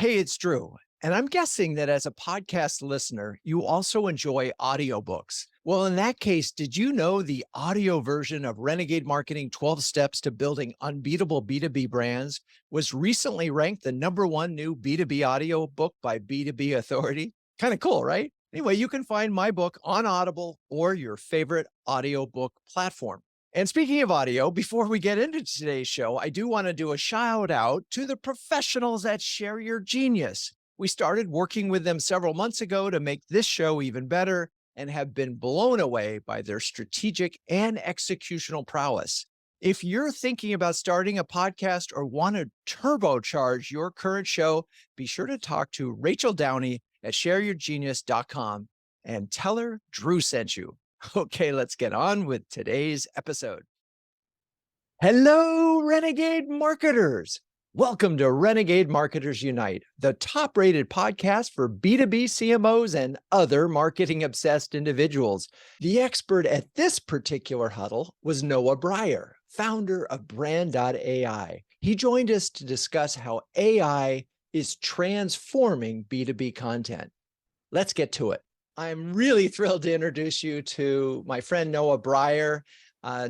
Hey, it's Drew. And I'm guessing that as a podcast listener, you also enjoy audiobooks. Well, in that case, did you know the audio version of Renegade Marketing 12 Steps to Building Unbeatable B2B Brands was recently ranked the #1 new B2B audio book by B2B Authority? Kind of cool, right? Anyway, you can find my book on Audible or your favorite audiobook platform. And speaking of audio, before we get into today's show, I do want to do a shout out to the professionals at Share Your Genius. We started working with them several months ago to make this show even better and have been blown away by their strategic and executional prowess. If you're thinking about starting a podcast or want to turbocharge your current show, be sure to talk to Rachel Downey at shareyourgenius.com and tell her Drew sent you. Okay, let's get on with today's episode. Hello, Renegade marketers. Welcome to Renegade Marketers Unite, the top-rated podcast for B2B CMOs and other marketing-obsessed individuals. The expert at this particular huddle was Noah Brier, founder of brand.ai. He joined us to discuss how AI is transforming B2B content. Let's get to it. I'm really thrilled to introduce you to my friend Noah Brier.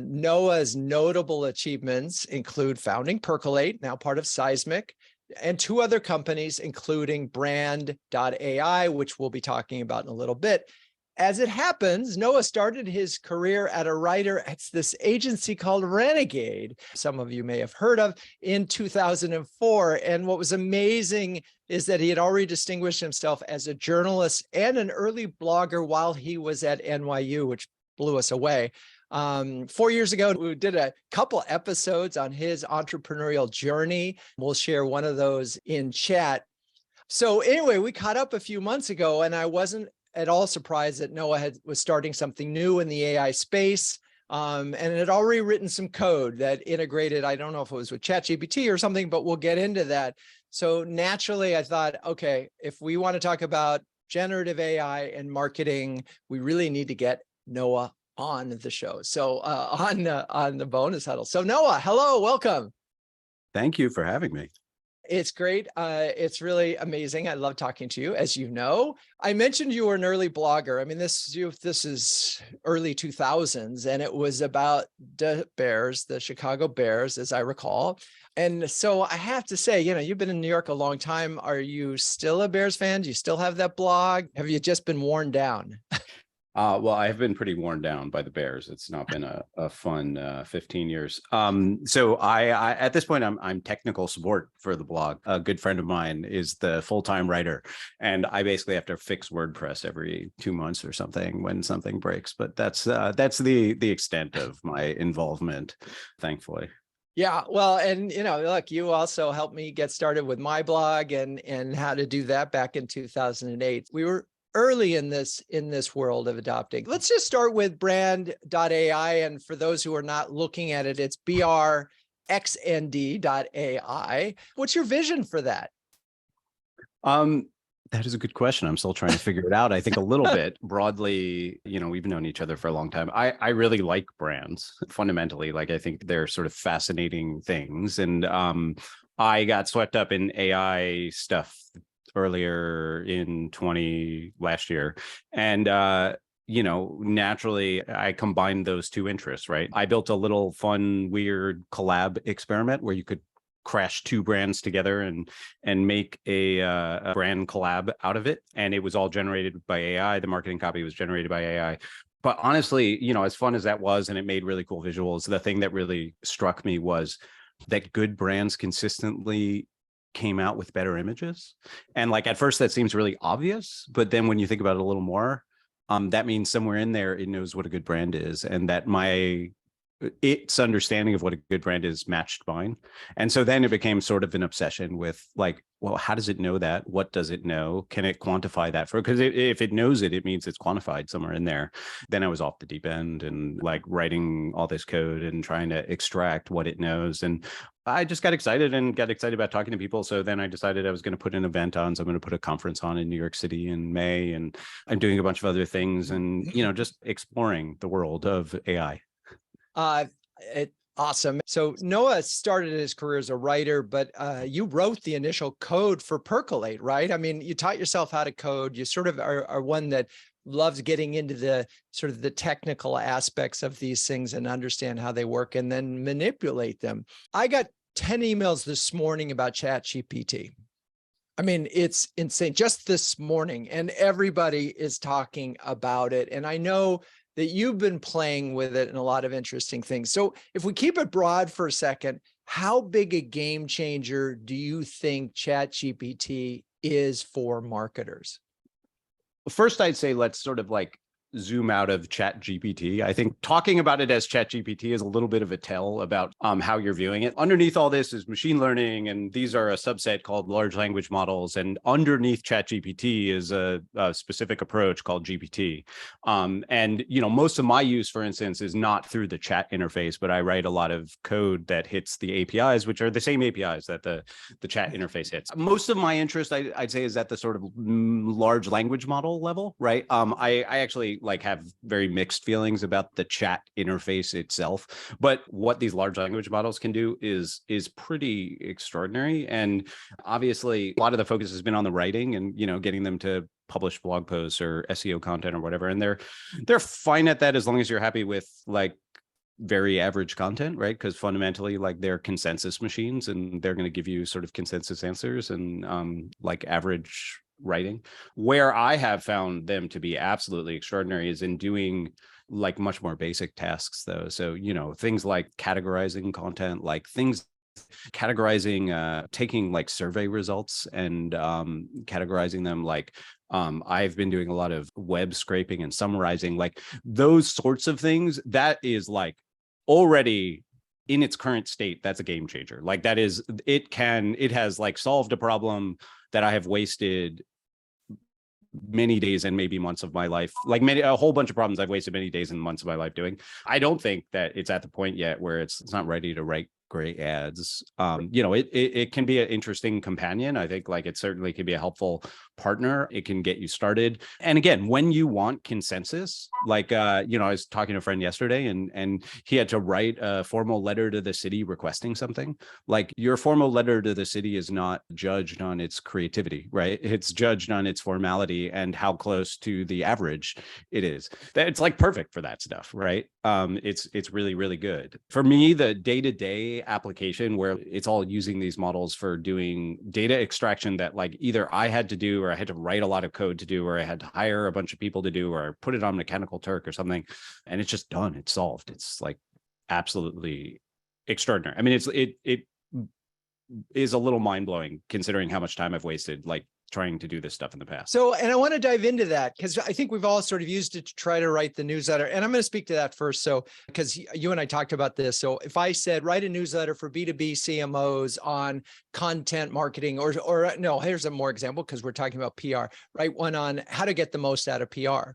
Noah's notable achievements include founding Percolate, now part of Seismic, and 2 other companies, including brand.ai, which we'll be talking about in a little bit. As it happens, Noah started his career at a writer at this agency called Renegade, some of you may have heard of, in 2004. And what was amazing is that he had already distinguished himself as a journalist and an early blogger while he was at NYU, which blew us away. 4 years ago, we did a couple episodes on his entrepreneurial journey. We'll share one of those in chat. So anyway, we caught up a few months ago, and I wasn't at all surprised that Noah was starting something new in the AI space, and had already written some code that integrated, I don't know if it was with Chat GPT or something, but we'll get into that. So naturally, I thought, okay, if we want to talk about generative AI and marketing, we really need to get Noah on the show. So on the bonus huddle. So Noah, hello, welcome. Thank you for having me. It's great. It's really amazing. I love talking to you. As you know, I mentioned you were an early blogger. I mean, this is early 2000s, and it was about the Bears, the Chicago Bears, as I recall. And so I have to say, you've been in New York a long time. Are you still a Bears fan? Do you still have that blog? Have you just been worn down? Well, I have been pretty worn down by the Bears. It's not been a fun 15 years. So I at this point, I'm technical support for the blog. A good friend of mine is the full-time writer, and I basically have to fix WordPress every 2 months or something when something breaks. But that's the extent of my involvement, thankfully. Yeah, well, and look, you also helped me get started with my blog and how to do that back in 2008. We were early in this world of adopting. Let's just start with brand.ai. And for those who are not looking at it, it's brxnd.ai. What's your vision for that? That is a good question. I'm still trying to figure it out. I think a little bit broadly, we've known each other for a long time. I really like brands fundamentally. Like, I think they're sort of fascinating things. And I got swept up in AI stuff earlier in last year. And, naturally, I combined those 2 interests, right? I built a little fun, weird collab experiment where you could crash 2 brands together and make a brand collab out of it. And it was all generated by AI. The marketing copy was generated by AI. But honestly, as fun as that was, and it made really cool visuals, the thing that really struck me was that good brands consistently came out with better images. And like, at first that seems really obvious, but then when you think about it a little more, that means somewhere in there, it knows what a good brand is, and that its understanding of what a good brand is matched mine. And so then it became sort of an obsession with like, well, how does it know that? What does it know? Can it quantify that because if it knows it, it means it's quantified somewhere in there. Then I was off the deep end and like writing all this code and trying to extract what it knows. And I just got excited about talking to people. So then I decided I was going to put an event on. So I'm going to put a conference on in New York City in May. And I'm doing a bunch of other things and, just exploring the world of AI. Awesome. So Noah started his career as a writer, but you wrote the initial code for Percolate, right? I mean, you taught yourself how to code. You sort of are one that loves getting into the sort of the technical aspects of these things and understand how they work and then manipulate them. I got 10 emails this morning about Chat GPT. I mean, it's insane. Just this morning, and everybody is talking about it. And I know that you've been playing with it and a lot of interesting things. So if we keep it broad for a second, how big a game changer do you think Chat GPT is for marketers? First, I'd say let's sort of like zoom out of Chat GPT. I think talking about it as Chat GPT is a little bit of a tell about how you're viewing it. Underneath all this is machine learning, and these are a subset called large language models. And underneath Chat GPT is a specific approach called GPT. And most of my use, for instance, is not through the chat interface, but I write a lot of code that hits the APIs, which are the same APIs that the chat interface hits. Most of my interest, I'd say, is at the sort of large language model level, right? I actually have very mixed feelings about the chat interface itself, but what these large language models can do is pretty extraordinary. And obviously a lot of the focus has been on the writing and getting them to publish blog posts or SEO content or whatever, and they're fine at that as long as you're happy with very average content, right? Because fundamentally, they're consensus machines, and they're going to give you sort of consensus answers and average writing. Where I have found them to be absolutely extraordinary is in doing much more basic tasks, though. So things like categorizing content, categorizing, taking survey results and categorizing them. I've been doing a lot of web scraping and summarizing, those sorts of things. That is already in its current state, that's a game changer. It has solved a problem that I have wasted many days and maybe months of my life, a whole bunch of problems I've wasted many days and months of my life doing. I don't think that it's at the point yet where it's not ready to write great ads. It can be an interesting companion. I think it certainly can be a helpful partner. It can get you started. And again, when you want consensus, I was talking to a friend yesterday and he had to write a formal letter to the city requesting something. Your formal letter to the city is not judged on its creativity, right? It's judged on its formality and how close to the average it is. It's perfect for that stuff, right? It's really, really good. For me, the day-to-day application where it's all using these models for doing data extraction that either I had to do, or I had to write a lot of code to do, or I had to hire a bunch of people to do, or put it on Mechanical Turk or something, and it's just done. It's solved. It's absolutely extraordinary. I mean, it is a little mind-blowing considering how much time I've wasted trying to do this stuff in the past. So, and I want to dive into that because I think we've all sort of used it to try to write the newsletter. And I'm going to speak to that first. So, because you and I talked about this. So if I said, write a newsletter for B2B CMOs on content marketing, or no, here's a more example, because we're talking about PR, write one on how to get the most out of PR.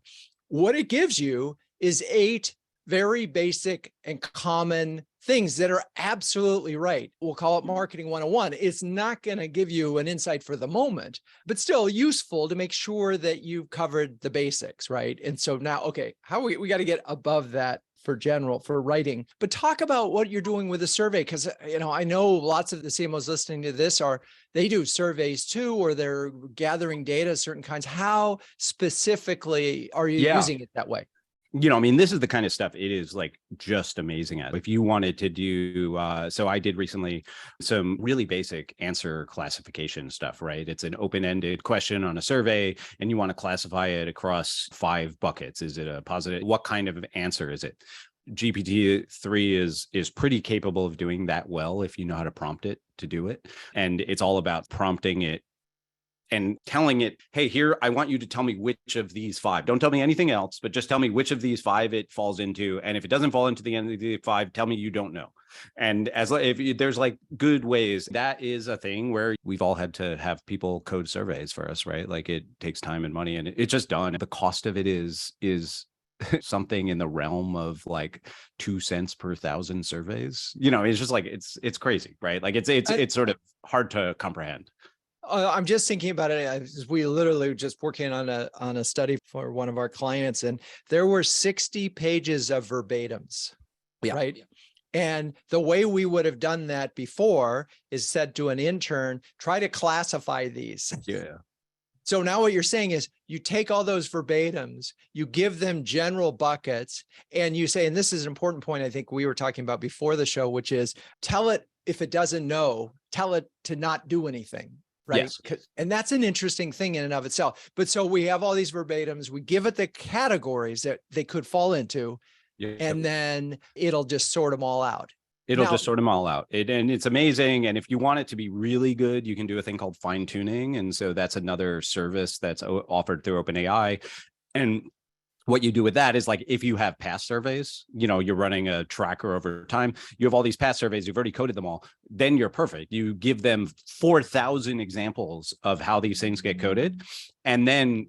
What it gives you is 8 very basic and common things that are absolutely right. We'll call it marketing 101. It's not going to give you an insight for the moment, but still useful to make sure that you've covered the basics, right? And so now, okay, how we got to get above that for writing, but talk about what you're doing with the survey. Cause I know lots of the CMOs listening to this they do surveys too, or they're gathering data, certain kinds. How specifically are you using it that way? This is the kind of stuff it is just amazing at. If you wanted to do, so I did recently some really basic answer classification stuff, right? It's an open-ended question on a survey and you want to classify it across 5 buckets. Is it a positive? What kind of answer is it? GPT-3 is pretty capable of doing that well if you know how to prompt it to do it. And it's all about prompting it and telling it, hey, here, I want you to tell me which of these 5. Don't tell me anything else, but just tell me which of these 5 it falls into. And if it doesn't fall into the end of the 5, tell me you don't know. And if there's good ways, that is a thing where we've all had to have people code surveys for us, right? It takes time and money, and it's just done. The cost of it is something in the realm of 2 cents per 1,000 surveys. It's just it's crazy, right? It's sort of hard to comprehend. I'm just thinking about it. We literally just working on a study for one of our clients, and there were 60 pages of verbatims, right? And the way we would have done that before is said to an intern, try to classify these. Yeah. So now what you're saying is you take all those verbatims, you give them general buckets, and you say, and this is an important point I think we were talking about before the show, which is tell it if it doesn't know, tell it to not do anything, right? Yes. And that's an interesting thing in and of itself. But so we have all these verbatims, we give it the categories that they could fall into, Yeah. and then it'll just sort them all out. It'll Now, just sort them all out. And it's amazing. And if you want it to be really good, you can do a thing called fine tuning. And so that's another service that's offered through OpenAI. And what you do with that is, like, if you have past surveys, you're running a tracker over time, you have all these past surveys, you've already coded them all, then you're perfect. You give them 4,000 examples of how these things get coded. And then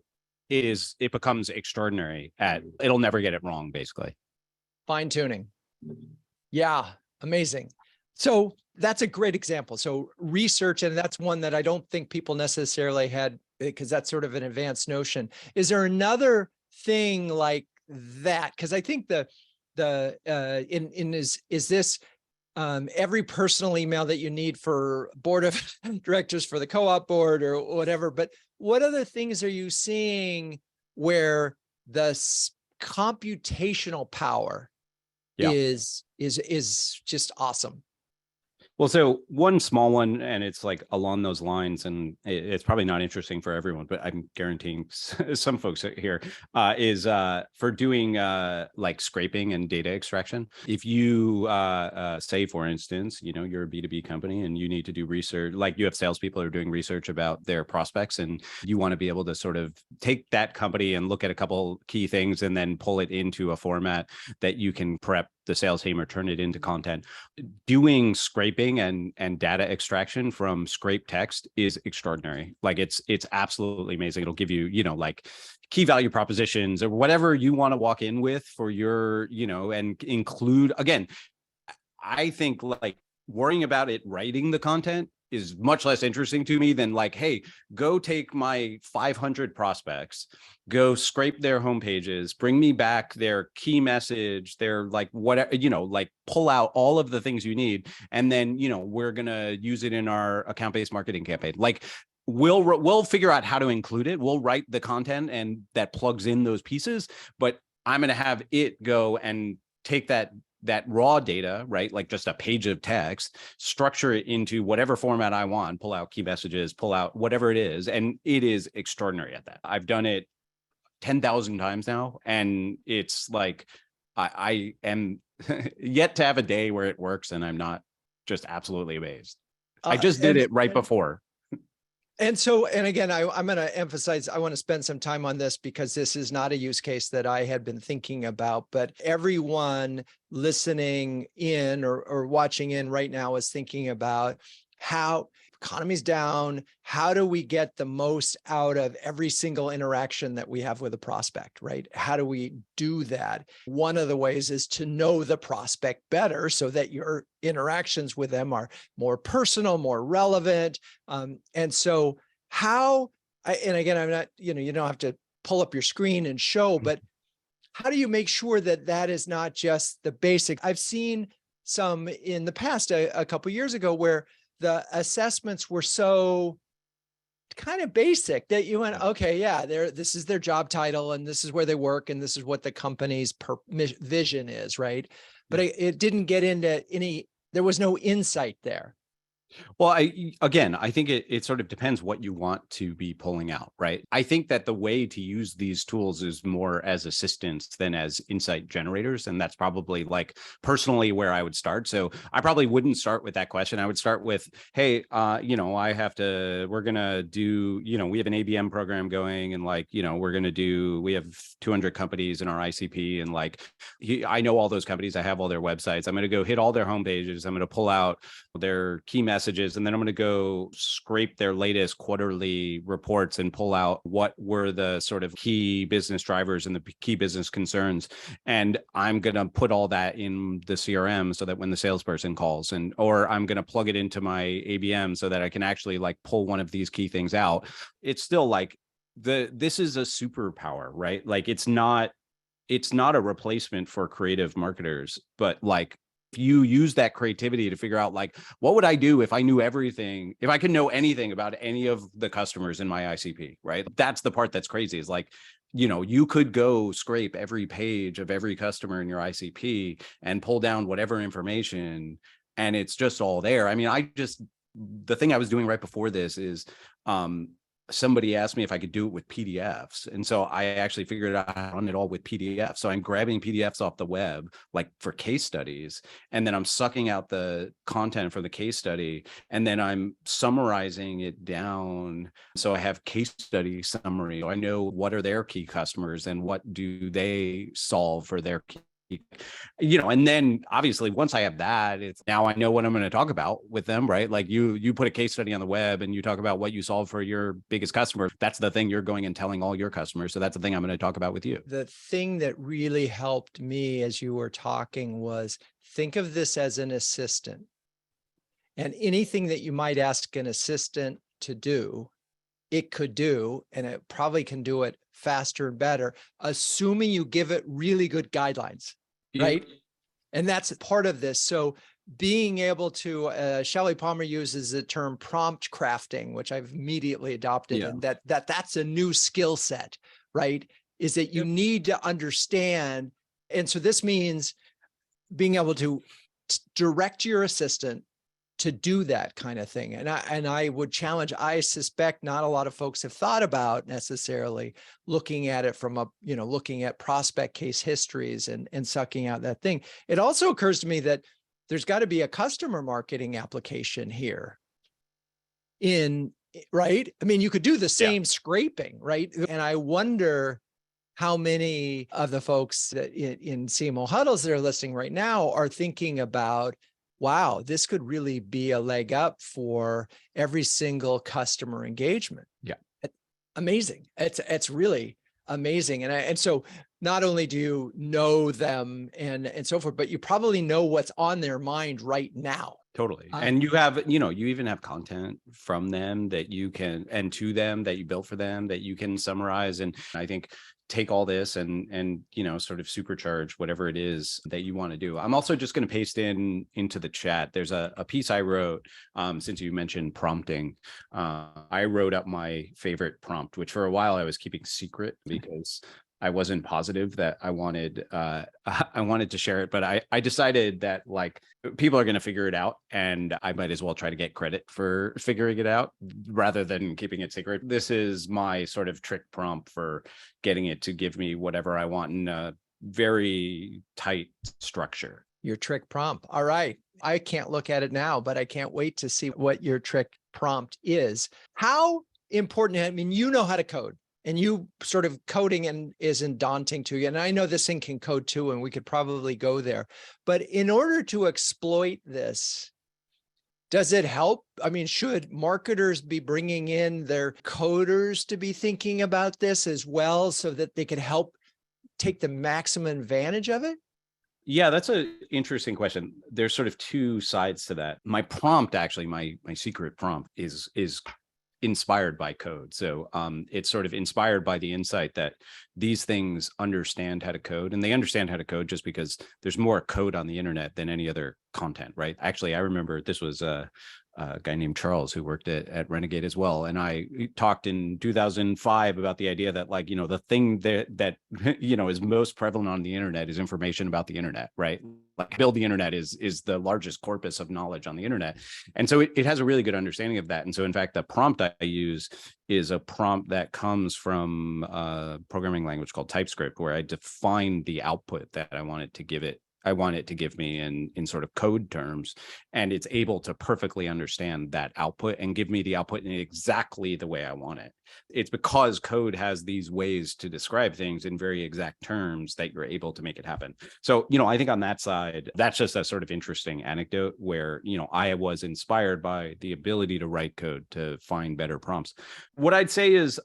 it becomes extraordinary it'll never get it wrong, basically. fine tuning. Yeah. Amazing. So that's a great example. So research, and that's one that I don't think people necessarily had, because that's sort of an advanced notion. Is there another thing like that? Because I think is this every personal email that you need for board of directors for the co-op board or whatever, but what other things are you seeing where the computational power is just awesome? Well, so one small one, and it's like along those lines, and it's probably not interesting for everyone, but I'm guaranteeing some folks here, is for doing like scraping and data extraction. If you say, for instance, you're a B2B company and you need to do research, like you have salespeople who are doing research about their prospects, and you want to be able to sort of take that company and look at a couple key things and then pull it into a format that you can prep the sales team or turn it into content. Doing scraping and data extraction from scraped text is extraordinary. Like it's absolutely amazing. It'll give you, like key value propositions or whatever you want to walk in with for your, and include, again, I think like worrying about it writing the content is much less interesting to me than like, hey, go take my 500 prospects, go scrape their homepages, bring me back their key message, their like whatever, like pull out all of the things you need. And then, we're going to use it in our account-based marketing campaign. Like we'll figure out how to include it. We'll write the content and that plugs in those pieces, but I'm going to have it go and take that raw data, right? Like just a page of text, structure it into whatever format I want, pull out key messages, pull out whatever it is. And it is extraordinary at that. I've done it 10,000 times now. And it's like, I am yet to have a day where it works and I'm not just absolutely amazed. I just did it right before. And so, and again, I'm going to emphasize, I want to spend some time on this because this is not a use case that I had been thinking about, but everyone listening in or watching in right now is thinking about how economy's down. How do we get the most out of every single interaction that we have with a prospect, right? How do we do that? One of the ways is to know the prospect better so that your interactions with them are more personal, more relevant. And so and again, I'm not, you don't have to pull up your screen and show, but how do you make sure that that is not just the basic? I've seen some in the past, a couple of years ago, where the assessments were so kind of basic that you went, okay, yeah, this is their job title and this is where they work and this is what the company's vision is, right? But it didn't get into there was no insight there. Well, I think it sort of depends what you want to be pulling out, right? I think that the way to use these tools is more as assistants than as insight generators. And that's probably like personally where I would start. So I probably wouldn't start with that question. I would start with, hey, we're going to do, we have an ABM program going and like, we have 200 companies in our ICP. And like, I know all those companies, I have all their websites. I'm going to go hit all their homepages. I'm going to pull out their key messages, and then I'm going to go scrape their latest quarterly reports and pull out what were the sort of key business drivers and the key business concerns. And I'm going to put all that in the CRM so that when the salesperson calls or I'm going to plug it into my ABM so that I can actually like pull one of these key things out. It's still like this is a superpower, right? Like it's not a replacement for creative marketers, but like If you use that creativity to figure out like, what would I do if I knew everything, if I could know anything about any of the customers in my ICP, right? That's the part that's crazy is like, you could go scrape every page of every customer in your ICP and pull down whatever information, and it's just all there. I mean, the thing I was doing right before this is somebody asked me if I could do it with PDFs. And so I actually figured out how to run it all with PDFs. So I'm grabbing PDFs off the web, like for case studies, and then I'm sucking out the content from the case study, and then I'm summarizing it down. So I have case study summary. So I know what are their key customers and what do they solve for their key, and then obviously once I have that, it's now I know what I'm going to talk about with them, right? Like you put a case study on the web and you talk about what you solve for your biggest customer. That's the thing you're going and telling all your customers. So that's the thing I'm going to talk about with you. The thing that really helped me as you were talking was think of this as an assistant, and anything that you might ask an assistant to do, it could do, and it probably can do it faster and better, assuming you give it really good guidelines. Right. And that's part of this. So being able to, Shelley Palmer uses the term prompt crafting, which I've immediately adopted, and that's a new skill set, right? Is that you need to understand. And so this means being able to direct your assistant to do that kind of thing. And I would challenge, I suspect not a lot of folks have thought about necessarily looking at it from looking at prospect case histories and sucking out that thing. It also occurs to me that there's got to be a customer marketing application here right? I mean, you could do the same scraping, right? And I wonder how many of the folks that in CMO Huddles that are listening right now are thinking about, wow, this could really be a leg up for every single customer engagement. Yeah. Amazing. It's really amazing. And so not only do you know them and so forth, but you probably know what's on their mind right now. Totally. And you have, you even have content from them that you can, and to them that you built for them that you can summarize. And I think take all this and sort of supercharge whatever it is that you want to do. I'm also just going to paste into the chat. There's a piece I wrote, since you mentioned prompting. I wrote up my favorite prompt, which for a while I was keeping secret because I wasn't positive that I wanted to share it, but I decided that like people are going to figure it out, and I might as well try to get credit for figuring it out rather than keeping it secret. This is my sort of trick prompt for getting it to give me whatever I want in a very tight structure. Your trick prompt. All right. I can't look at it now, but I can't wait to see what your trick prompt is. How important, I mean, you know how to code. And you sort of coding isn't daunting to you. And I know this thing can code too, and we could probably go there. But in order to exploit this, does it help? I mean, should marketers be bringing in their coders to be thinking about this as well so that they could help take the maximum advantage of it? Yeah, that's an interesting question. There's sort of two sides to that. My prompt, actually, my secret prompt is inspired by code. So it's sort of inspired by the insight that these things understand how to code, and they understand how to code just because there's more code on the internet than any other content, right? Actually, I remember this was a guy named Charles who worked at Renegade as well. And I talked in 2005 about the idea that like, the thing that is most prevalent on the internet is information about the internet, right? Like build the internet is the largest corpus of knowledge on the internet. And so it has a really good understanding of that. And so in fact, the prompt I use is a prompt that comes from a programming language called TypeScript, where I define the output that I want it to give me in sort of code terms, and it's able to perfectly understand that output and give me the output in exactly the way I want it. It's because code has these ways to describe things in very exact terms that you're able to make it happen. So, I think on that side, that's just a sort of interesting anecdote where, I was inspired by the ability to write code to find better prompts. What I'd say is,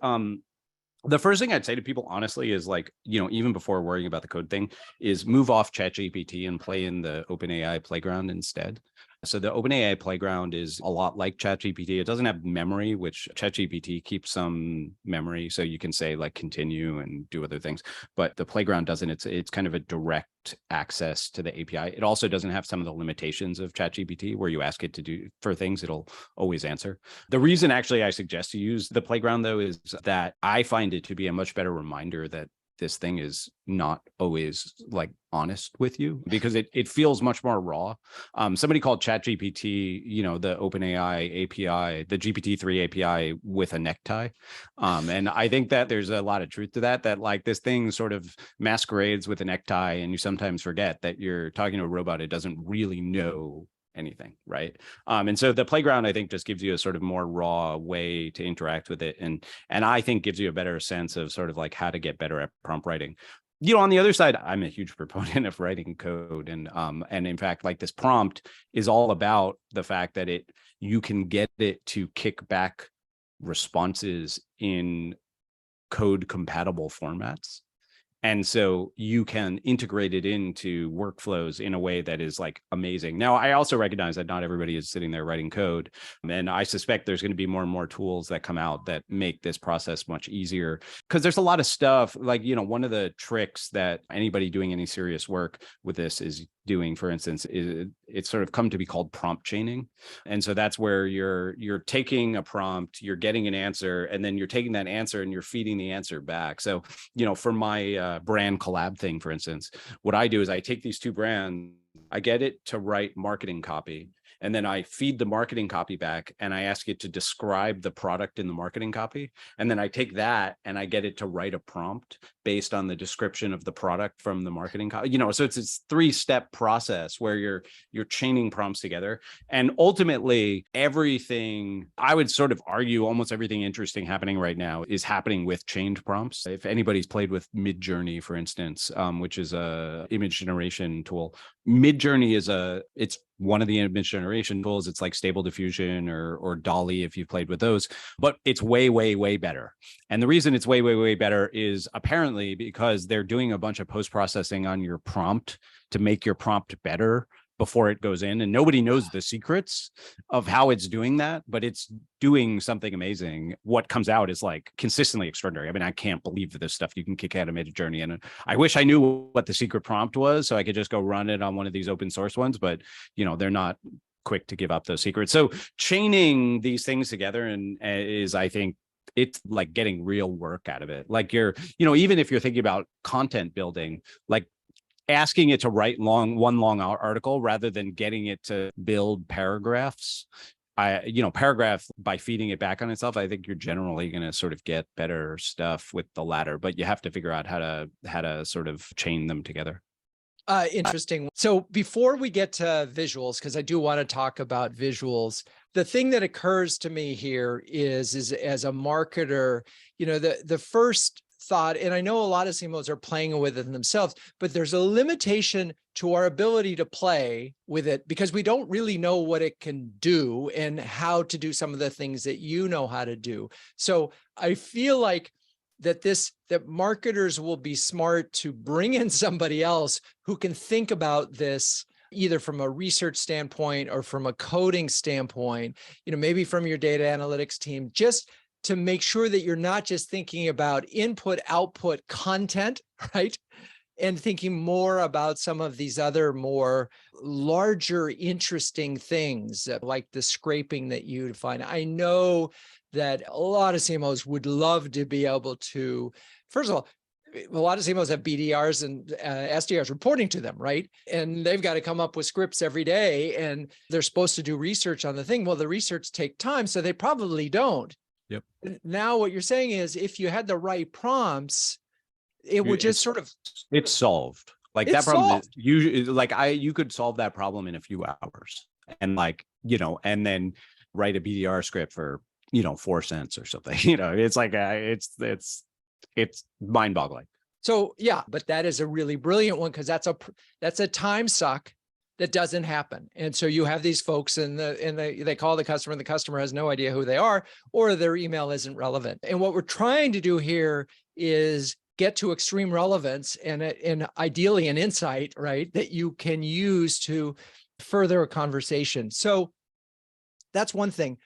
the first thing I'd say to people, honestly, is like, even before worrying about the code thing, is move off Chat GPT and play in the OpenAI playground instead. So the OpenAI playground is a lot like ChatGPT. It doesn't have memory, which ChatGPT keeps some memory. So you can say like continue and do other things, but the playground doesn't. It's kind of a direct access to the API. It also doesn't have some of the limitations of ChatGPT where you ask it to do for things, it'll always answer. The reason actually I suggest you use the playground though is that I find it to be a much better reminder that this thing is not always like honest with you because it feels much more raw. Somebody called Chat GPT, the OpenAI API, the GPT-3 API with a necktie. And I think that there's a lot of truth to that like this thing sort of masquerades with a necktie and you sometimes forget that you're talking to a robot. It doesn't really know anything, right? And so the playground, I think, just gives you a sort of more raw way to interact with it, and I think gives you a better sense of sort of like how to get better at prompt writing. On the other side, I'm a huge proponent of writing code, and in fact, like this prompt is all about the fact that you can get it to kick back responses in code compatible formats. And so you can integrate it into workflows in a way that is like amazing. Now, I also recognize that not everybody is sitting there writing code. And I suspect there's going to be more and more tools that come out that make this process much easier. Because there's a lot of stuff like, one of the tricks that anybody doing any serious work with this is doing, for instance, is it's sort of come to be called prompt chaining. And so that's where you're taking a prompt, you're getting an answer, and then you're taking that answer and you're feeding the answer back. So, for my brand collab thing, for instance, what I do is I take these two brands, I get it to write marketing copy, and then I feed the marketing copy back and I ask it to describe the product in the marketing copy. And then I take that and I get it to write a prompt based on the description of the product from the marketing copy. So it's this 3-step process where you're chaining prompts together. And ultimately, everything, I would sort of argue almost everything interesting happening right now is happening with chained prompts. If anybody's played with Midjourney, for instance, which is a image generation tool, Midjourney it's one of the image generation tools. It's like Stable Diffusion or Dolly, if you've played with those, but it's way, way, way better. And the reason it's way, way, way better is apparently because they're doing a bunch of post-processing on your prompt to make your prompt better before it goes in. And nobody knows the secrets of how it's doing that, but it's doing something amazing. What comes out is like consistently extraordinary. I mean, I can't believe this stuff you can kick out of Midjourney. And I wish I knew what the secret prompt was so I could just go run it on one of these open source ones, but they're not quick to give up those secrets. So chaining these things together is, I think, it's like getting real work out of it. Like even if you're thinking about content building, like asking it to write one long article rather than getting it to build paragraphs. Paragraph by feeding it back on itself, I think you're generally going to sort of get better stuff with the latter, but you have to figure out how to sort of chain them together. Interesting. So before we get to visuals, because I do want to talk about visuals, the thing that occurs to me here is as a marketer, the first thought, and I know a lot of CMOs are playing with it themselves, but there's a limitation to our ability to play with it because we don't really know what it can do and how to do some of the things that you know how to do. So I feel like that marketers will be smart to bring in somebody else who can think about this either from a research standpoint or from a coding standpoint, maybe from your data analytics team, just to make sure that you're not just thinking about input, output content, right? And thinking more about some of these other more larger, interesting things like the scraping that you find. I know that a lot of CMOs would love to be able to, first of all, a lot of CMOs have BDRs and SDRs reporting to them, right? And they've got to come up with scripts every day and they're supposed to do research on the thing. Well, the research take time, so they probably don't. Yep. Now what you're saying is if you had the right prompts, it would just it's solved. Like that problem is you could solve that problem in a few hours and and then write a BDR script for 4 cents or something. It's like it's mind-boggling. So yeah, but that is a really brilliant one because that's a time suck that doesn't happen. And so you have these folks and they call the customer and the customer has no idea who they are or their email isn't relevant. And what we're trying to do here is get to extreme relevance and ideally an insight, right, that you can use to further a conversation. So that's one thing.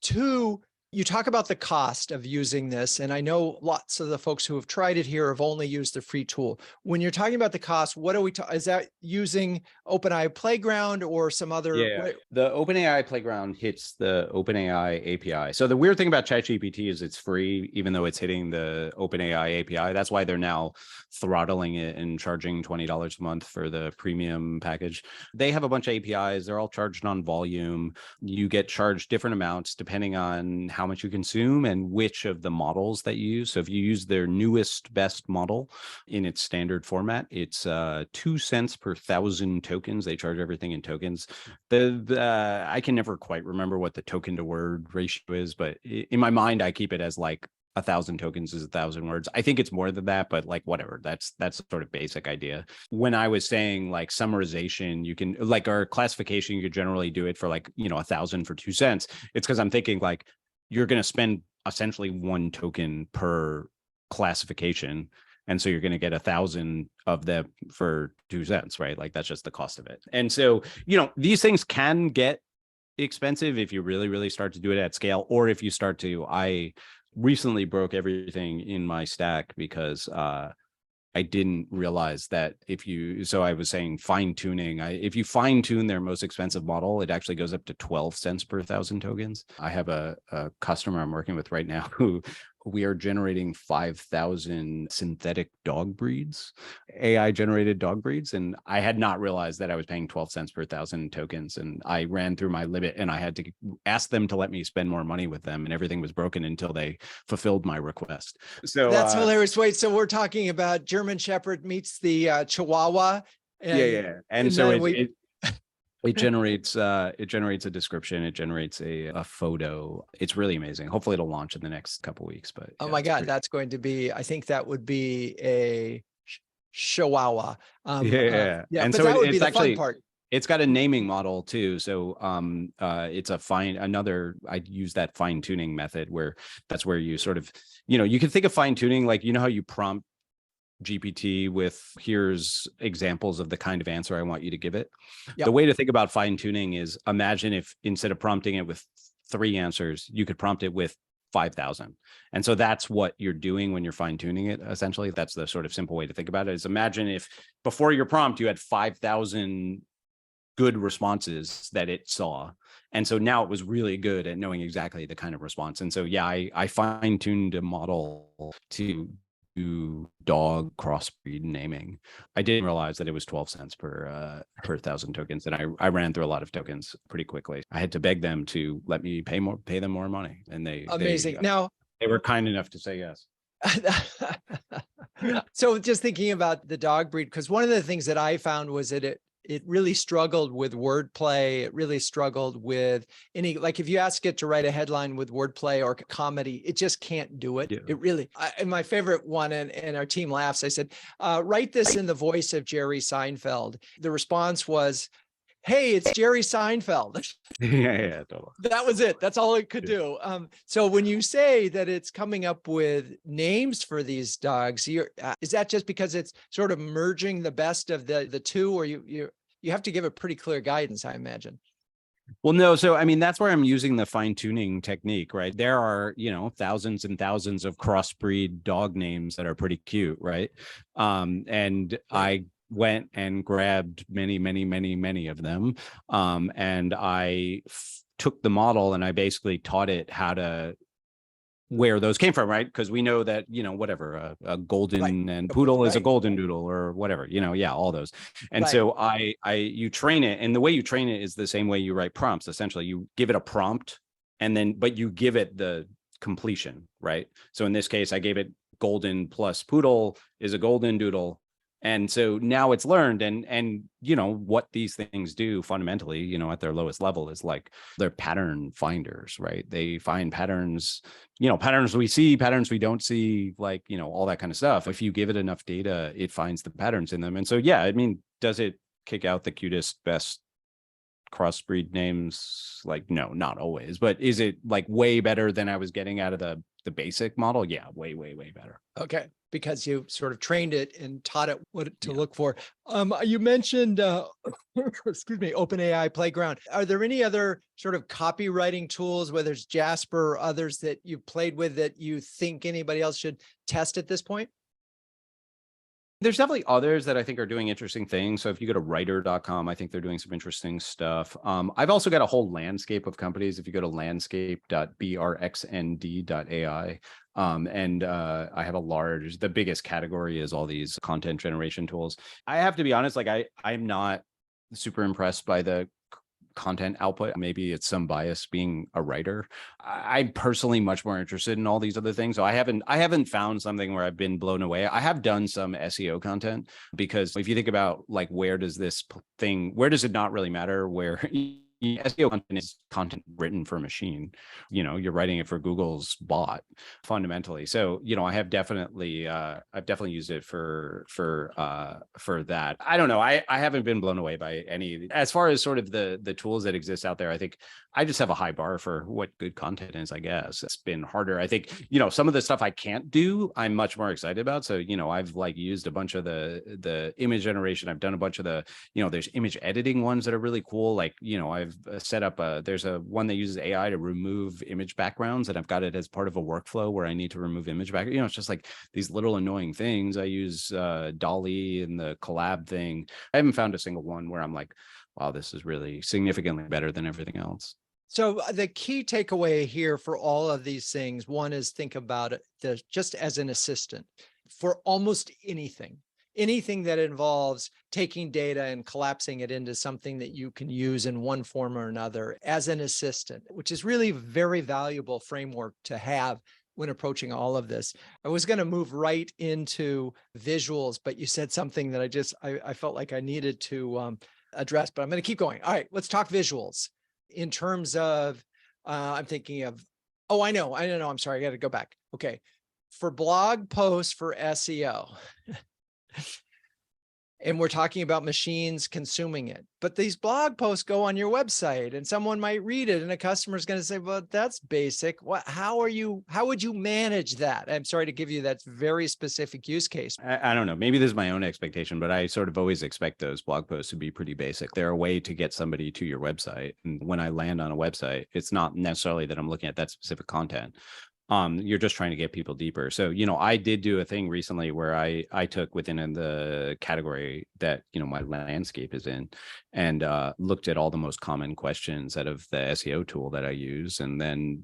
Two, you talk about the cost of using this, and I know lots of the folks who have tried it here have only used the free tool. When you're talking about the cost, what are we is that using OpenAI Playground or some other? Yeah, the OpenAI Playground hits the OpenAI API. So the weird thing about ChatGPT is it's free, even though it's hitting the OpenAI API. That's why they're now throttling it and charging $20 a month for the premium package. They have a bunch of APIs. They're all charged on volume. You get charged different amounts depending on how much you consume and which of the models that you use. So if you use their newest, best model in its standard format, it's 2 cents per 1,000 tokens. They charge everything in tokens. I can never quite remember what the token to word ratio is, but in my mind, I keep it as like 1,000 tokens is 1,000 words. I think it's more than that, but like whatever. That's sort of basic idea. When I was saying like summarization, you can like our classification, you could generally do it for like 1,000 for 2 cents. It's because I'm thinking like you're going to spend essentially 1 token per classification. And so you're going to get 1,000 of them for 2 cents, right? Like that's just the cost of it. And so, these things can get expensive if you really, really start to do it at scale, or if you start to, I recently broke everything in my stack because I didn't realize that so I was saying fine tuning. If you fine tune their most expensive model, it actually goes up to 12 cents per 1,000 tokens. I have a customer I'm working with right now who we are generating 5,000 synthetic dog breeds, AI generated dog breeds. And I had not realized that I was paying 12 cents per 1,000 tokens. And I ran through my limit and I had to ask them to let me spend more money with them. And everything was broken until they fulfilled my request. So that's hilarious. Wait, so we're talking about German Shepherd meets the Chihuahua. Yeah. And so it generates a description. It generates a photo. It's really amazing. Hopefully it'll launch in the next couple of weeks. But oh my God, that's going to be, I think that would be a Chihuahua. Yeah. And but so that would be the fun part. It's got a naming model too. So it's I use that fine tuning method where that's where you sort of, you can think of fine tuning, like, how you prompt GPT with here's examples of the kind of answer I want you to give it. Yep. The way to think about fine tuning is imagine if instead of prompting it with 3 answers, you could prompt it with 5,000. And so that's what you're doing when you're fine tuning it. Essentially, that's the sort of simple way to think about it is imagine if before your prompt, you had 5,000 good responses that it saw. And so now it was really good at knowing exactly the kind of response. And so, yeah, I fine tuned a model to dog crossbreed naming. I didn't realize that it was 12 cents per 1,000 tokens, and I ran through a lot of tokens pretty quickly. I had to beg them to let me pay them more money, and amazing. Now they were kind enough to say yes. So just thinking about the dog breed, because one of the things that I found was that it really struggled with wordplay. It really struggled with any, like if you ask it to write a headline with wordplay or comedy, it just can't do it. Yeah. It really, and my favorite one, and our team laughs, I said, write this in the voice of Jerry Seinfeld. The response was, hey, it's Jerry Seinfeld. Yeah, totally. That was it. That's all it could do. So when you say that it's coming up with names for these dogs, is that just because it's sort of merging the best of the two, or you have to give it pretty clear guidance, I imagine? Well, no. So, I mean, that's where I'm using the fine tuning technique, right? There are, thousands and thousands of crossbreed dog names that are pretty cute, right? And I went and grabbed many, many, many, many of them. And I took the model and I basically taught it how to where those came from, right? Because we know that, whatever, a golden and poodle is a golden doodle or whatever, all those. And so you train it, and the way you train it is the same way you write prompts. Essentially, you give it a prompt but you give it the completion, right? So in this case, I gave it golden plus poodle is a golden doodle. And so now it's learned, and what these things do fundamentally, at their lowest level is like they're pattern finders, right? They find patterns, patterns we see, patterns we don't see, like, all that kind of stuff. If you give it enough data, it finds the patterns in them. And so, yeah, I mean, does it kick out the cutest, best crossbreed names? Like, no, not always, but is it like way better than I was getting out of the the basic model, yeah, way, way, way better. Okay, because you sort of trained it and taught it what to Yeah. look for. You mentioned, excuse me, OpenAI Playground. Are there any other sort of copywriting tools, whether it's Jasper or others that you've played with that you think anybody else should test at this point? There's definitely others that I think are doing interesting things. So if you go to writer.com, I think they're doing some interesting stuff. I've also got a whole landscape of companies. If you go to landscape.brxnd.ai, I have the biggest category is all these content generation tools. I have to be honest, like I'm not super impressed by the content output. Maybe it's some bias being a writer. I'm personally much more interested in all these other things. So I haven't found something where I've been blown away. I have done some SEO content, because if you think about like, where does it not really matter where SEO content is content written for a machine? You're writing it for Google's bot fundamentally. So, I've definitely used it for that. I don't know. I haven't been blown away by any, as far as sort of the tools that exist out there. I think I just have a high bar for what good content is, I guess. It's been harder. I think, some of the stuff I can't do, I'm much more excited about. So, I've like used a bunch of the image generation. I've done a bunch of there's image editing ones that are really cool. Like, I've set up there's a one that uses AI to remove image backgrounds, and I've got it as part of a workflow where I need to remove image background. It's just like these little annoying things. I use Dolly and the collab thing. I haven't found a single one where I'm like, wow, this is really significantly better than everything else. So the key takeaway here for all of these things, one is think about it just as an assistant for almost anything that involves taking data and collapsing it into something that you can use in one form or another as an assistant, which is really very valuable framework to have when approaching all of this. I was going to move right into visuals, but you said something that I felt like I needed to address, but I'm going to keep going. All right, let's talk visuals. In terms of, I'm thinking of, I know, I'm sorry, I got to go back. Okay. For blog posts for SEO, and we're talking about machines consuming it, but these blog posts go on your website and someone might read it and a customer is going to say, well, that's basic. How would you manage that? I'm sorry to give you that very specific use case. I don't know. Maybe this is my own expectation, but I sort of always expect those blog posts to be pretty basic. They're a way to get somebody to your website. And when I land on a website, it's not necessarily that I'm looking at that specific content. You're just trying to get people deeper. So, I did do a thing recently where I took within the category that, my landscape is in, and looked at all the most common questions out of the SEO tool that I use. And then,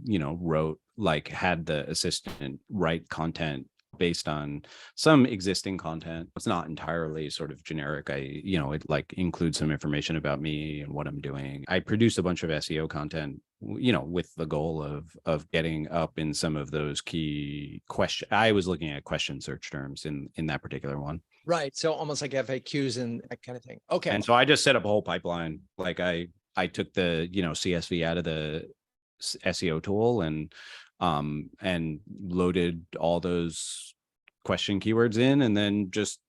had the assistant write content based on some existing content. It's not entirely sort of generic. It like includes some information about me and what I'm doing. I produced a bunch of SEO content, with the goal of getting up in some of those key questions. I was looking at question search terms in that particular one. Right. So almost like FAQs and that kind of thing. Okay. And so I just set up a whole pipeline. Like I took the, CSV out of the SEO tool and loaded all those question keywords in, and then just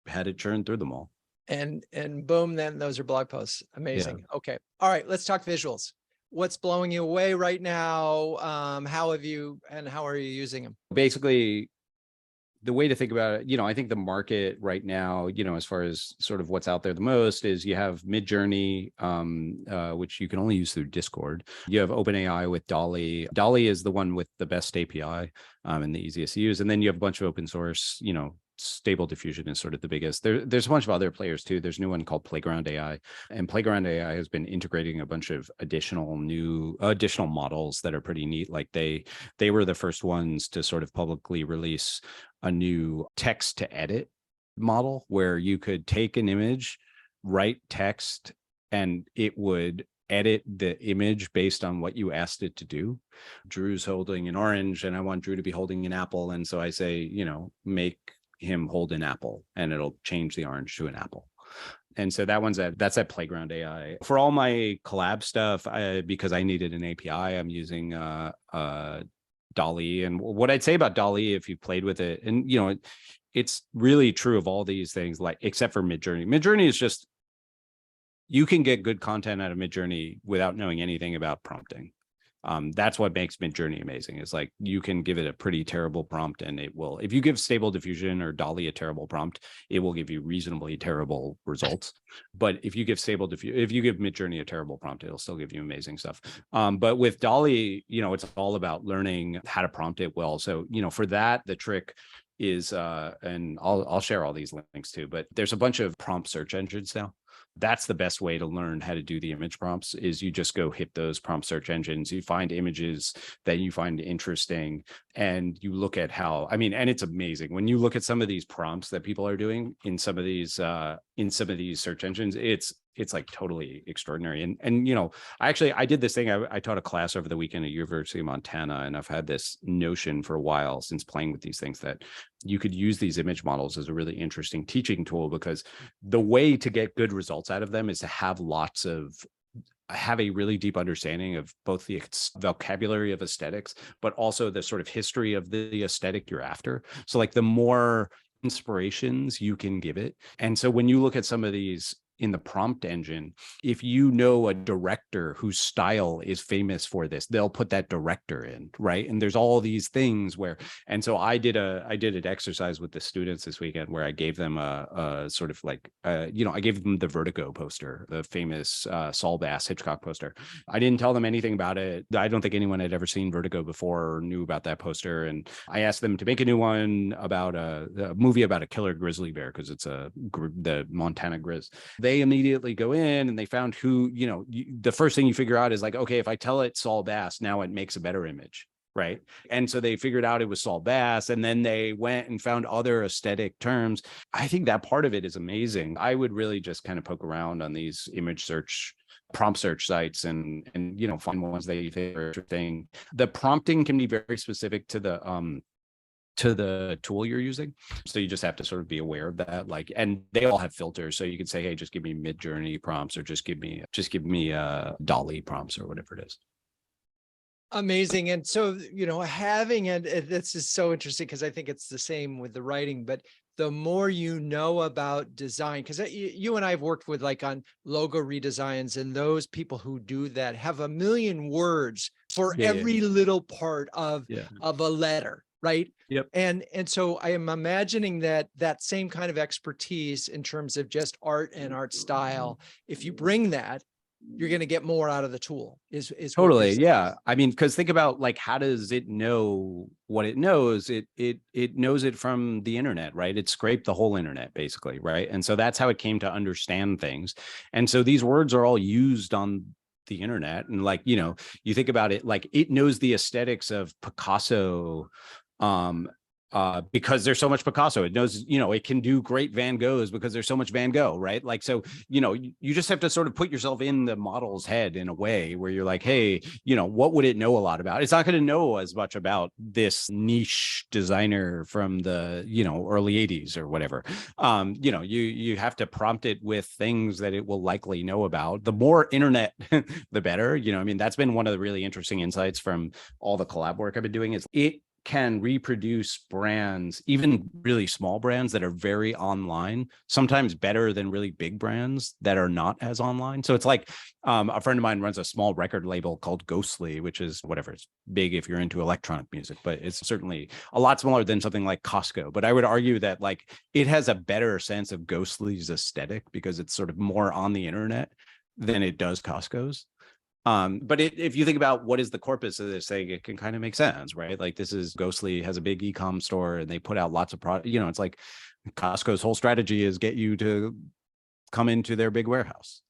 had it churn through them all. And boom, then those are blog posts. Amazing. Yeah. Okay. All right. Let's talk visuals. What's blowing you away right now? How are you using them? Basically, the way to think about it, I think the market right now, as far as sort of what's out there the most is you have Midjourney, which you can only use through Discord. You have OpenAI with Dolly. Dolly is the one with the best API and the easiest to use. And then you have a bunch of open source, Stable Diffusion is sort of the biggest. There's a bunch of other players too. There's a new one called Playground AI, and Playground AI has been integrating a bunch of additional models that are pretty neat. Like they were the first ones to sort of publicly release a new text to edit model where you could take an image, write text, and it would edit the image based on what you asked it to do. Drew's holding an orange and I want Drew to be holding an apple. And so I say, make him hold an apple, and it'll change the orange to an apple. And so that's at Playground AI. For all my collab stuff, because I needed an API, I'm using Dolly. And what I'd say about Dolly, if you've played with it, and it's really true of all these things, like except for Midjourney. Midjourney is just, you can get good content out of Midjourney without knowing anything about prompting. That's what makes Midjourney amazing. Is like you can give it a pretty terrible prompt and it will, if you give Stable Diffusion or DALL-E a terrible prompt, it will give you reasonably terrible results. But if you give if you give Midjourney a terrible prompt, it'll still give you amazing stuff. But with DALL-E, it's all about learning how to prompt it well. So, for that, the trick is, and I'll share all these links too, but there's a bunch of prompt search engines now. That's the best way to learn how to do the image prompts is you just go hit those prompt search engines, you find images that you find interesting, and you look at how, and it's amazing when you look at some of these prompts that people are doing in some of these search engines. It's like totally extraordinary. And I did this thing. I taught a class over the weekend at University of Montana, and I've had this notion for a while since playing with these things that you could use these image models as a really interesting teaching tool, because the way to get good results out of them is to have a really deep understanding of both the vocabulary of aesthetics, but also the sort of history of the aesthetic you're after. So like the more inspirations you can give it. And so when you look at some of these in the prompt engine, if you know a director whose style is famous for this, they'll put that director in, right? And there's all these things where, and so I did an exercise with the students this weekend where I gave them a sort of like, I gave them the Vertigo poster, the famous Saul Bass Hitchcock poster. I didn't tell them anything about it. I don't think anyone had ever seen Vertigo before or knew about that poster. And I asked them to make a new one about a movie about a killer grizzly bear, because it's the Montana Grizz. They immediately go in and they found who, the first thing you figure out is like, okay, if I tell it Saul Bass, now it makes a better image. Right. And so they figured out it was Saul Bass, and then they went and found other aesthetic terms. I think that part of it is amazing. I would really just kind of poke around on these image search, prompt search sites and find ones that you think are interesting. The prompting can be very specific to the tool you're using. So you just have to sort of be aware of that. And they all have filters. So you could say, hey, just give me Midjourney prompts, or just give me DALL-E prompts, or whatever it is. Amazing. And so, having it, this is so interesting, because I think it's the same with the writing, but the more you know about design, because you and I have worked with on logo redesigns, and those people who do that have a million words for every little part of a letter. Right. Yep. And so I am imagining that same kind of expertise in terms of just art and art style, if you bring that, you're going to get more out of the tool is totally. Yeah. Because think about how does it know what it knows? It knows it from the internet, right? It scraped the whole internet basically. Right. And so that's how it came to understand things. And so these words are all used on the internet. And you think about it, it knows the aesthetics of Picasso, because there's so much Picasso. It knows, it can do great Van Goghs because there's so much Van Gogh, right? So, you just have to sort of put yourself in the model's head in a way where you're like, hey, what would it know a lot about? It's not going to know as much about this niche designer from the, early 80s or whatever. You have to prompt it with things that it will likely know about. The more internet, the better, that's been one of the really interesting insights from all the collab work I've been doing is it can reproduce brands, even really small brands that are very online, sometimes better than really big brands that are not as online. So it's like a friend of mine runs a small record label called Ghostly, which is whatever, it's big if you're into electronic music, but it's certainly a lot smaller than something like Costco. But I would argue that it has a better sense of Ghostly's aesthetic because it's sort of more on the internet than it does Costco's. But if you think about what is the corpus of this thing, it can kind of make sense, right? This is Ghostly has a big e-com store and they put out lots of products. It's like Costco's whole strategy is get you to come into their big warehouse.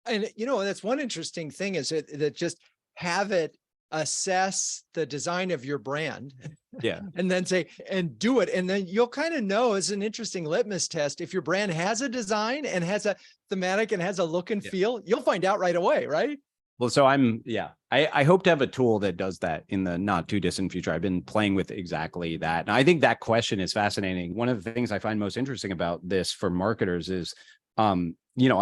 And, that's one interesting thing is that just have it assess the design of your brand. Yeah. And then say, and do it. And then you'll kind of know, as an interesting litmus test, if your brand has a design and has a thematic and has a look and feel, you'll find out right away, right? Well, so I hope to have a tool that does that in the not too distant future. I've been playing with exactly that. And I think that question is fascinating. One of the things I find most interesting about this for marketers is, I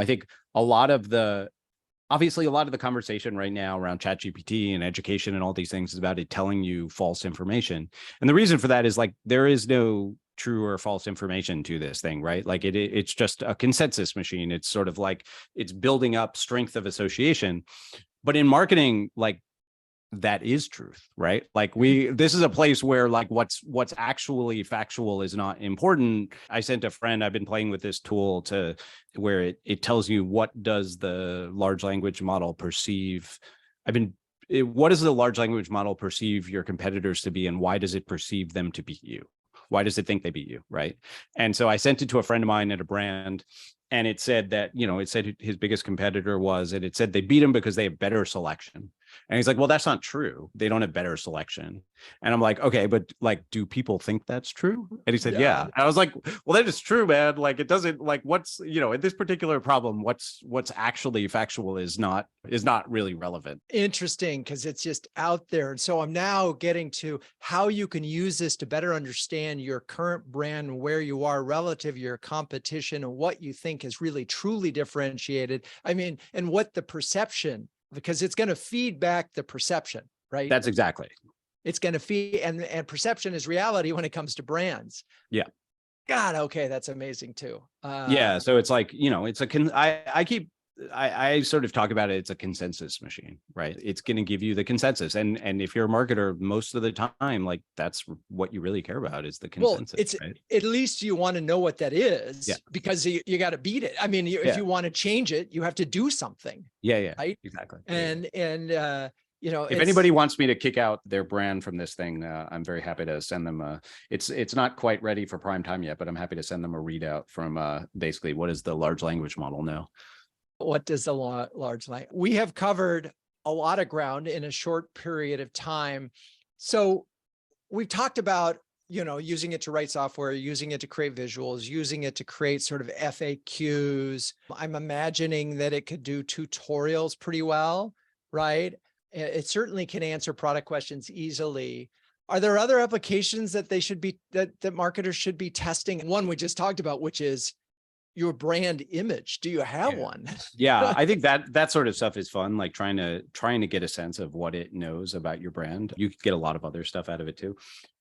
think obviously a lot of the conversation right now around Chat GPT and education and all these things is about it telling you false information. And the reason for that is there is no true or false information to this thing, right? It's just a consensus machine. It's sort of it's building up strength of association. But in marketing, that is truth, right? Like this is a place where like what's actually factual is not important. I sent a friend, I've been playing with this tool to where it tells you what does the large language model perceive. What does the large language model perceive your competitors to be, and why does it perceive them to beat you? Why does it think they beat you, right? And so I sent it to a friend of mine at a brand, and it said that, it said his biggest competitor was, and it said they beat him because they have better selection. And he's like, well, that's not true. They don't have better selection. And I'm like, okay, but like, do people think that's true? And he said, yeah. And I was like, well, that is true, man. Like, it doesn't, like, what's, in this particular problem, what's actually factual is not really relevant. Interesting, because it's just out there. And so I'm now getting to how you can use this to better understand your current brand and where you are relative to your competition and what you think is really truly differentiated. I mean, and what the perception, because it's going to feed back the perception, right? That's exactly. It's going to feed, and perception is reality when it comes to brands. Yeah. God, okay, that's amazing too. Yeah. So it's like, I sort of talk about it. It's a consensus machine, right? It's going to give you the consensus. And if you're a marketer, most of the time, like that's what you really care about is the consensus. Well, it's right? At least you want to know what that is, because you got to beat it. I mean, if you want to change it, you have to do something. Yeah. Right. Exactly. And if anybody wants me to kick out their brand from this thing, I'm very happy to send them it's not quite ready for prime time yet, but I'm happy to send them a readout from basically what does the large language model know? What does the large language? We have covered a lot of ground in a short period of time. So we've talked about, using it to write software, using it to create visuals, using it to create sort of FAQs. I'm imagining that it could do tutorials pretty well, right? It certainly can answer product questions easily. Are there other applications that that marketers should be testing? One we just talked about, which is your brand image. Do you have one? Yeah, I think that sort of stuff is fun, like trying to get a sense of what it knows about your brand. You could get a lot of other stuff out of it too.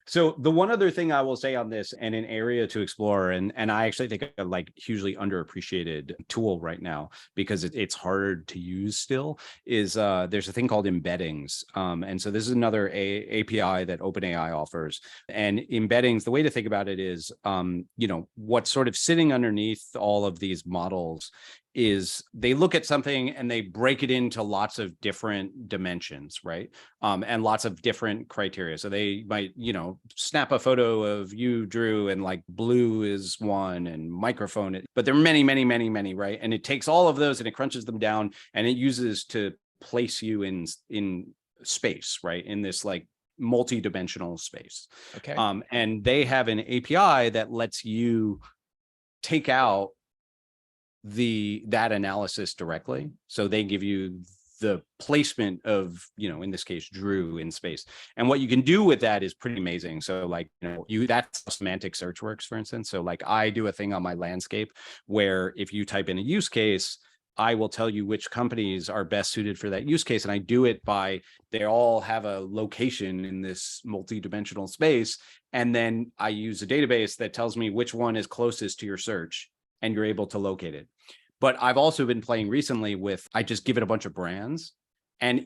So the one other thing I will say on this, and an area to explore, and I actually think a like hugely underappreciated tool right now, because it's hard to use still, is there's a thing called embeddings. And so this is another API that OpenAI offers. And embeddings, the way to think about it is, what's sort of sitting underneath all of these models is they look at something and they break it into lots of different dimensions, right? And lots of different criteria. So they might, snap a photo of you, Drew, and like blue is one, and microphone, but there are many, many, many, many, right? And it takes all of those and it crunches them down, and it uses to place you in space, right? In this like multi-dimensional space. Okay. And they have an API that lets you take out that analysis directly. So they give you the placement of, in this case, Drew in space. And what you can do with that is pretty amazing. So like, that's how semantic search works, for instance. So like I do a thing on my landscape where if you type in a use case, I will tell you which companies are best suited for that use case. And I do it by, they all have a location in this multi-dimensional space. And then I use a database that tells me which one is closest to your search, and you're able to locate it. But I've also been playing recently with, I just give it a bunch of brands, and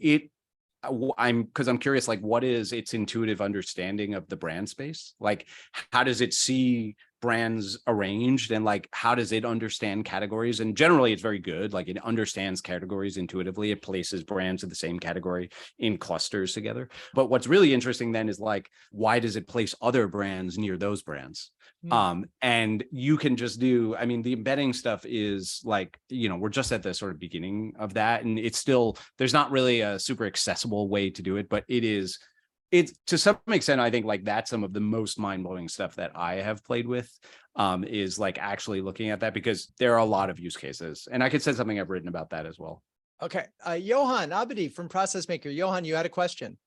I'm curious, like, what is its intuitive understanding of the brand space? Like, how does it see brands arranged, and like, how does it understand categories? And generally it's very good. Like, it understands categories intuitively. It places brands in the same category in clusters together. But what's really interesting then is like, why does it place other brands near those brands? And you can just do, I mean, the embedding stuff is like, we're just at the sort of beginning of that. And it's still, there's not really a super accessible way to do it, but it's to some extent, I think like that's some of the most mind-blowing stuff that I have played with, is like actually looking at that, because there are a lot of use cases. And I could say something I've written about that as well. Okay. Johan Abedi from Process Maker. Johan, you had a question.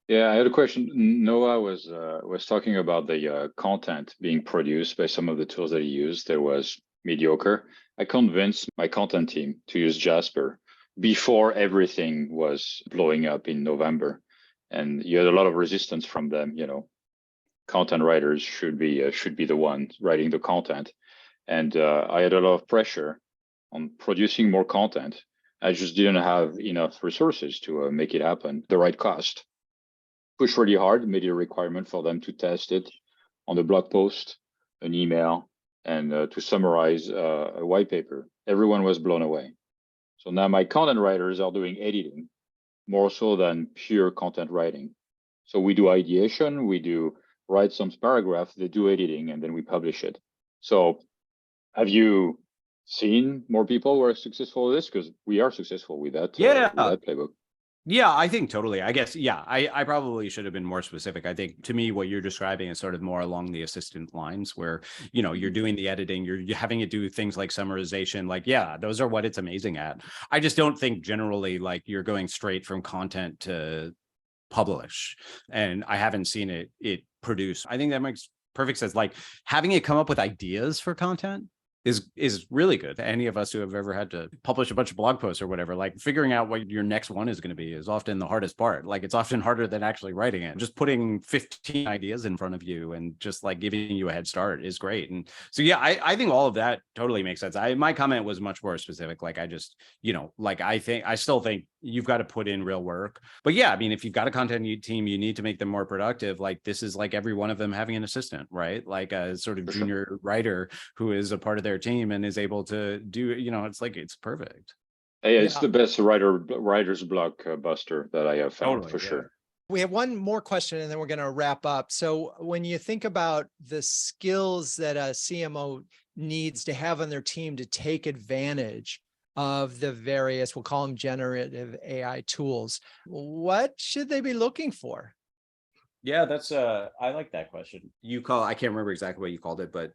Yeah, I had a question. Noah was talking about the content being produced by some of the tools that he used that was mediocre. I convinced my content team to use Jasper before everything was blowing up in November, and you had a lot of resistance from them. Content writers should be the ones writing the content, and I had a lot of pressure on producing more content I just didn't have enough resources to make it happen, the right cost. Push really hard, made it a requirement for them to test it on the blog post, an email, and to summarize a white paper. Everyone was blown away. So now my content writers are doing editing more so than pure content writing. So we do ideation, we do write some paragraph, they do editing, and then we publish it. So have you seen more people who are successful with this? Because we are successful with that playbook. Yeah, I think totally. I guess, yeah, I probably should have been more specific. I think to me, what you're describing is sort of more along the assistant lines where, you're doing the editing, you're having it do things like summarization, like, yeah, those are what it's amazing at. I just don't think generally like you're going straight from content to publish. And I haven't seen it produce. I think that makes perfect sense. Like having it come up with ideas for content is really good. Any of us who have ever had to publish a bunch of blog posts or whatever, like figuring out what your next one is going to be is often the hardest part. Like it's often harder than actually writing it. Just putting 15 ideas in front of you and just like giving you a head start is great. And so, yeah, I think all of that totally makes sense. My comment was much more specific. Like I just, like I still think you've got to put in real work. But yeah, I mean, if you've got a content team, you need to make them more productive. Like this is like every one of them having an assistant, right? Like a sort of junior writer who is a part of their team and is able to do, it's like, it's perfect. Hey, it's the best writer's block buster that I have found for sure. We have one more question and then we're going to wrap up. So when you think about the skills that a CMO needs to have on their team to take advantage of the various, we'll call them generative AI tools, what should they be looking for? Yeah, that's I like that question. I can't remember exactly what you called it, but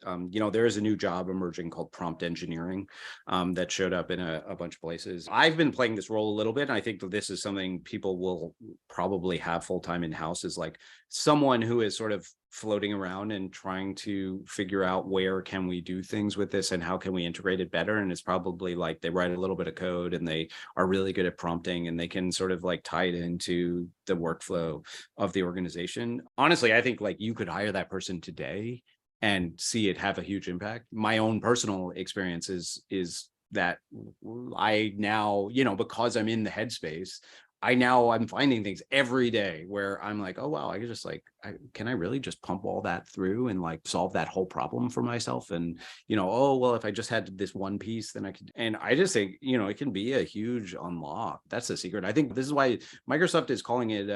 there is a new job emerging called prompt engineering that showed up in a bunch of places. I've been playing this role a little bit, and I think that this is something people will probably have full-time in-house, is like someone who is sort of floating around and trying to figure out where can we do things with this and how can we integrate it better. And it's probably like they write a little bit of code and they are really good at prompting and they can sort of like tie it into the workflow of the organization. Honestly, I think like you could hire that person today and see it have a huge impact. My own personal experience is that I now, because I'm in the headspace, I'm finding things every day where I'm like, oh, wow, I could just like, can I really just pump all that through and like solve that whole problem for myself? And, oh, well, if I just had this one piece, then I could, and I just think, it can be a huge unlock. That's the secret. I think this is why Microsoft is calling it,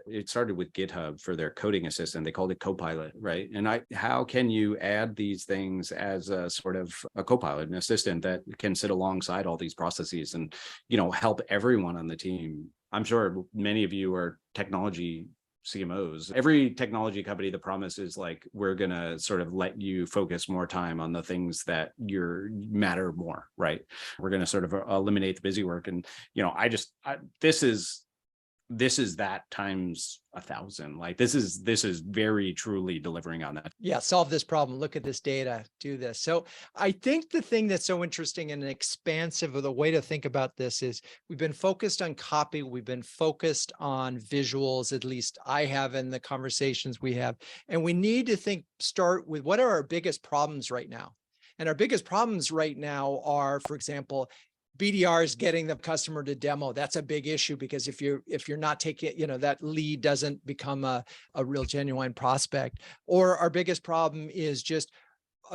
it started with GitHub for their coding assistant. They called it Copilot, right? And how can you add these things as a sort of a Copilot, an assistant that can sit alongside all these processes and, help everyone on the team? I'm sure many of you are technology CMOs. Every technology company, the promise is like, we're going to sort of let you focus more time on the things that matter more, right? We're going to sort of eliminate the busy work. And, this is that times 1,000. Like this is very truly delivering on that. Yeah. Solve this problem. Look at this data, do this. So I think the thing that's so interesting and expansive of the way to think about this is we've been focused on copy. We've been focused on visuals, at least I have in the conversations we have. And we need to start with what are our biggest problems right now? And our biggest problems right now are, for example, BDRs getting the customer to demo. That's a big issue because if you're not taking, that lead doesn't become a real genuine prospect. Or our biggest problem is just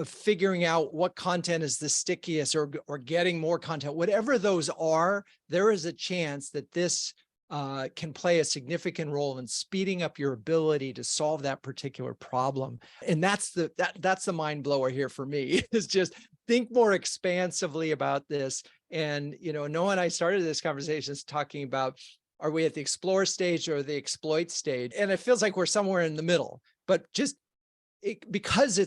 figuring out what content is the stickiest or getting more content. Whatever those are, there is a chance that this can play a significant role in speeding up your ability to solve that particular problem. And that's the mind blower here for me, is just think more expansively about this. And, Noah and I started this conversation talking about, are we at the explore stage or the exploit stage? And it feels like we're somewhere in the middle, but just because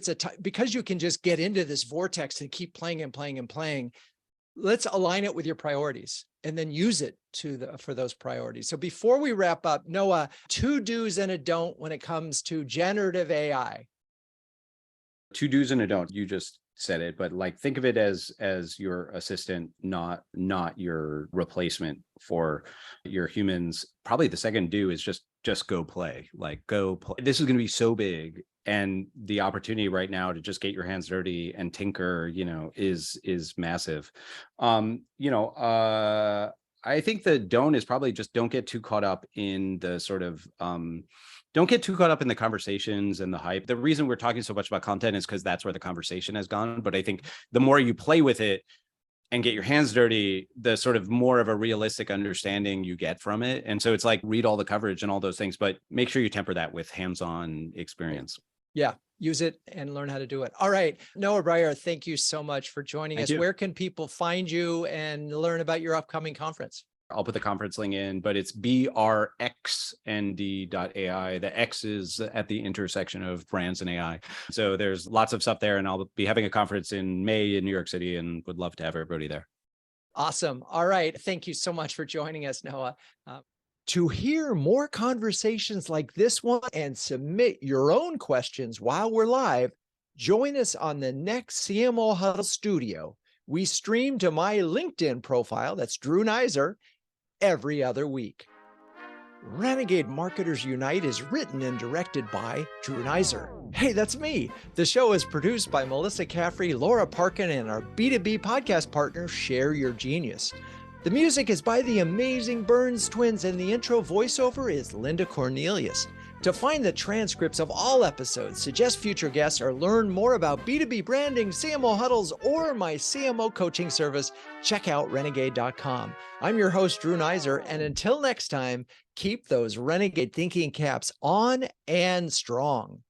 you can just get into this vortex and keep playing and playing and playing, let's align it with your priorities and then use it for those priorities. So before we wrap up, Noah, 2 do's and a don't when it comes to generative AI. 2 do's and a don't. You just said it, but like think of it as your assistant, not your replacement for your humans. Probably the second do is just go play. Like go play. This is going to be so big And the opportunity right now to just get your hands dirty and tinker, is massive. I think the don't is probably just don't get too caught up in the sort of don't get too caught up in the conversations and the hype. The reason we're talking so much about content is because that's where the conversation has gone. But I think the more you play with it and get your hands dirty, the sort of more of a realistic understanding you get from it. And so it's like, read all the coverage and all those things, but make sure you temper that with hands-on experience. Yeah, use it and learn how to do it. All right, Noah Brier, thank you so much for joining us. Where can people find you and learn about your upcoming conference? I'll put the conference link in, but it's brxnd.ai. The X is at the intersection of brands and AI. So there's lots of stuff there, and I'll be having a conference in May in New York City and would love to have everybody there. Awesome. All right. Thank you so much for joining us, Noah. To hear more conversations like this one and submit your own questions while we're live, join us on the next CMO Huddle Studio. We stream to my LinkedIn profile, that's Drew Neiser, every other week. Renegade Marketers Unite is written and directed by Drew Neiser. Hey, that's me. The show is produced by Melissa Caffrey, Laura Parkin, and our B2B podcast partner, Share Your Genius. The music is by the amazing Burns Twins, and the intro voiceover is Linda Cornelius. To find the transcripts of all episodes, suggest future guests, or learn more about B2B branding, CMO Huddles, or my CMO coaching service, check out Renegade.com. I'm your host, Drew Neiser, and until next time, keep those Renegade thinking caps on and strong.